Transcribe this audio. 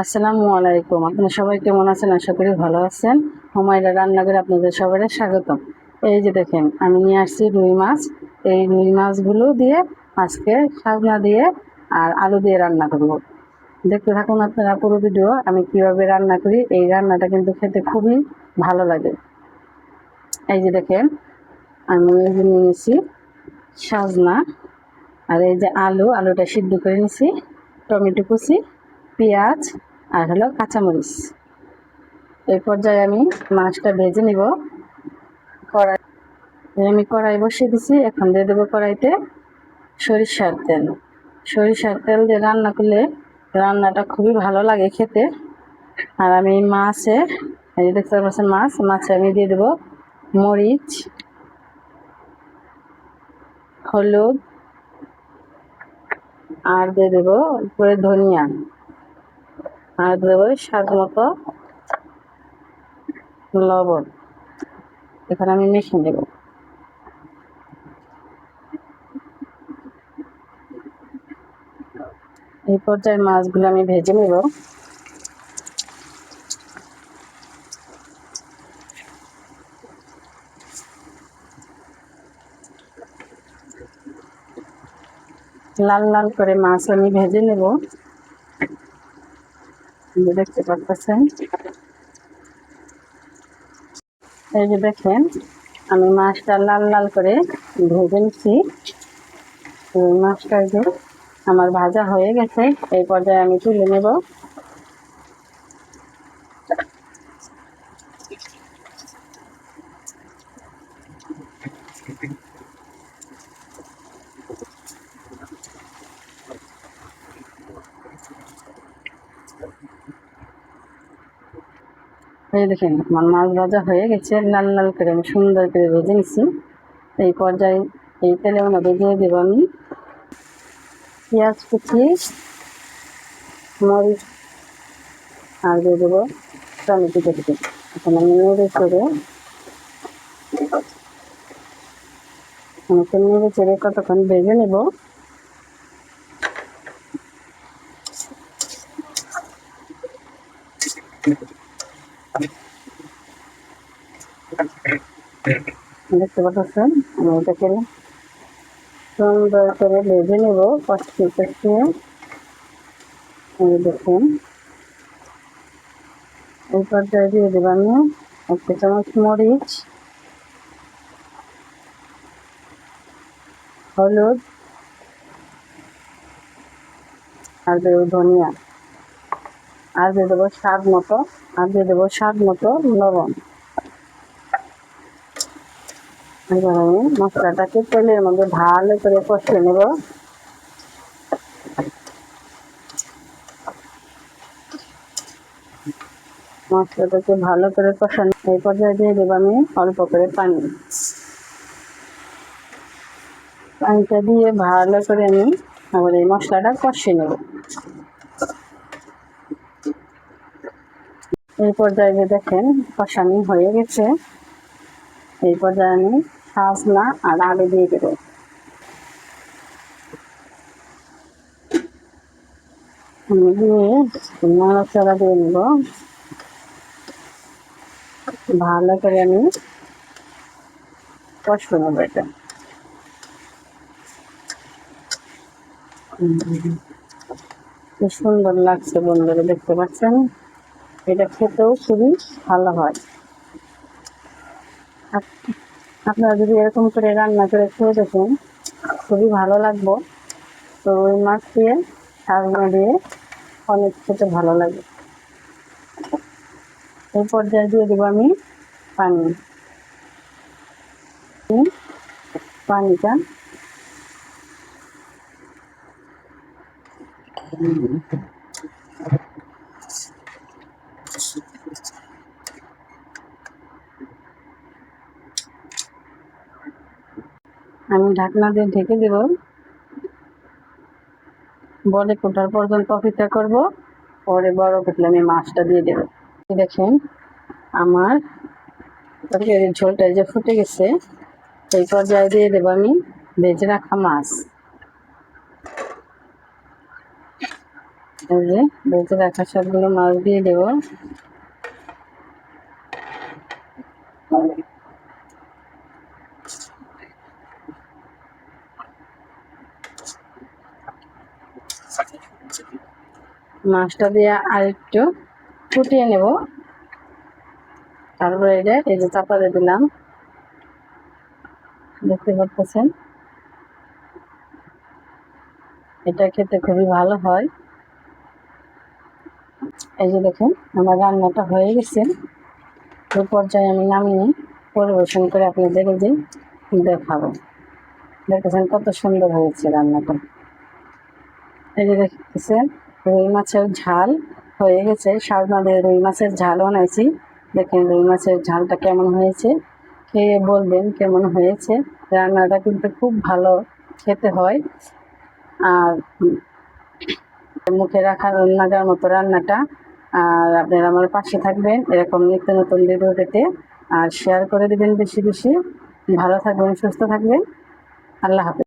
আসসালামু আলাইকুম। আপনারা সবাই কেমন আছেন? আশা করি ভালো আছেন। হুমায়রা রান্নাঘরে আপনাদের সবাই স্বাগতম। এই যে দেখেন, আমি নিয়ে আসছি রুই মাছ। এই রুই মাছগুলো দিয়ে আজকে সাজনা দিয়ে আর আলু দিয়ে রান্না করব। দেখতে থাকুন আপনারা পুরো ভিডিও, আমি কিভাবে রান্না করি। এই রান্নাটা কিন্তু খেতে খুবই ভালো লাগে। এই যে দেখেন, আমি এই যে নিয়ে নিয়েছি সাজনা, আর এই যে আলুটা সিদ্ধ করে নিয়েছি, টমেটো কুচি, পেঁয়াজ আর হলো কাঁচামরিচ। এই পর্যায়ে আমি মাছটা ভেজে নিব। আমি কড়াই বসিয়ে দিছি। এখন দিয়ে দেবো কড়াইতে সরিষার তেল। সরিষার তেল দিয়ে রান্না করলে রান্নাটা খুবই ভালো লাগে খেতে। আর আমি এই যে দেখতে পাচ্ছেন মাছে আমি দিয়ে দেবো মরিচ, হলুদ, আর দিয়ে দেবো উপরে ধনিয়া, আর দেবো স্বাদ মতো লবণ। এখানে আমি মিশিয়ে দেবো। এই পর্যায়ে মাছগুলো আমি ভেজে নেব। লাল লাল করে মাছ আমি ভেজে নেব। দেখতে পাচ্ছেন, এই যে দেখেন, আমি মাছটা লাল লাল করে ভেজে নিচ্ছি। মাছটা যে আমার ভাজা হয়ে গেছে, এই পর্যায়ে আমি তুলে নেব। এই দেখেন, আমার মাছ ভাজা হয়ে গেছে, লাল লাল করে আমি সুন্দর করে ভেজে নিচ্ছি। এই পর্যায়ে এই তেলের মধ্যে দিয়ে দেবো আমি পেঁয়াজ কুচি, মরিচ, আর দিয়ে দেবো টমেটো কুচি। এখন আমি নেড়ে চেড়ে কতক্ষণ ভেজে নেব। দেখতে পাচ্ছেন, আমি এটাকে সুন্দর করে ভেজে নেব কষিয়ে কষিয়ে। দেখুন, এই পর্যায়ে দিয়ে দেবো আমি 1 চামচ মরিচ, হলুদ, আর দেবো ধনিয়া, আর দিয়ে দেবো স্বাদ মতো লবণ। এবার আমি মশলাটাকে তেলের মধ্যে ভালো করে কষিয়ে নেব। মশলাটাকে ভালো করে কষানো, এই পর্যায়ে দিয়ে দেবো আমি অল্প করে পানিটা দিয়ে ভালো করে আমি আবার এই মশলাটা কষিয়ে নেব। এই পর্যায়ে দেখেন কষানি হয়ে গেছে। এই পর্যায়ে আমি সাজনা আর আলু দিয়ে দেবো। দিয়ে নাড়াচাড়া দিয়ে নেব। ভালো করে আমি কষে নেব এটা। কি সুন্দর লাগছে বন্ধুরা, দেখতে পাচ্ছেন। এটা খেতেও খুবই ভালো হয়। আপনারা যদি এরকম করে রান্না করে খেয়ে দেখেন, খুবই ভালো লাগবে। তো ওই মাছ দিয়ে সাজনা দিয়ে অনেক খেতে ভালো লাগে। এই পর্যায়ে দিয়ে দেবো আমি পানি। পানিটা আমি ঢাকনা দিয়ে ঢেকে দেব। বলে ফোটার পর্যন্ত অপেক্ষা করব। পরে বড় ফুটলে আমি মাছটা দিয়ে দেবো। দেখেন, আমার তরকারির ঝোলটা যে ফুটে গেছে, এই পর্যায়ে দিয়ে দেবো আমি ভেজে রাখা মাছ। এই যে বেঁচে রাখা সবগুলো মাছ দিয়ে দেবো। মাছটা দিয়ে আরেকটু ফুটিয়ে নেব, তারপরে এটা এই যে চাপা দিয়ে দিলাম, দেখতে পাচ্ছেন। এটা খেতে খুবই ভালো হয়। এই যে দেখুন আমার রান্নাটা হয়ে গেছে। এই পর্যায়ে আমি নামিয়ে পরিবেশন করে আপনাদের এই যে দেখাবো। দেখতেছেন কত সুন্দর হয়েছে রান্নাটা। এই যে দেখতেছেন রুই মাছের ঝাল হয়ে গেছে, সাজনা দিয়ে রুই মাছের ঝাল বানাইছি। দেখেন রুই মাছের ঝালটা কেমন হয়েছে, খেয়ে বলবেন কেমন হয়েছে। রান্নাটা কিন্তু খুব ভালো খেতে হয়, আর মুখে রাখার লাগার মতো রান্নাটা। আর আপনারা আমার পাশে থাকবেন এরকম নিত্য নতুন ভিডিও পেতে, আর শেয়ার করে দেবেন বেশি বেশি। ভালো থাকবেন, সুস্থ থাকবেন। আল্লাহ হাফেজ।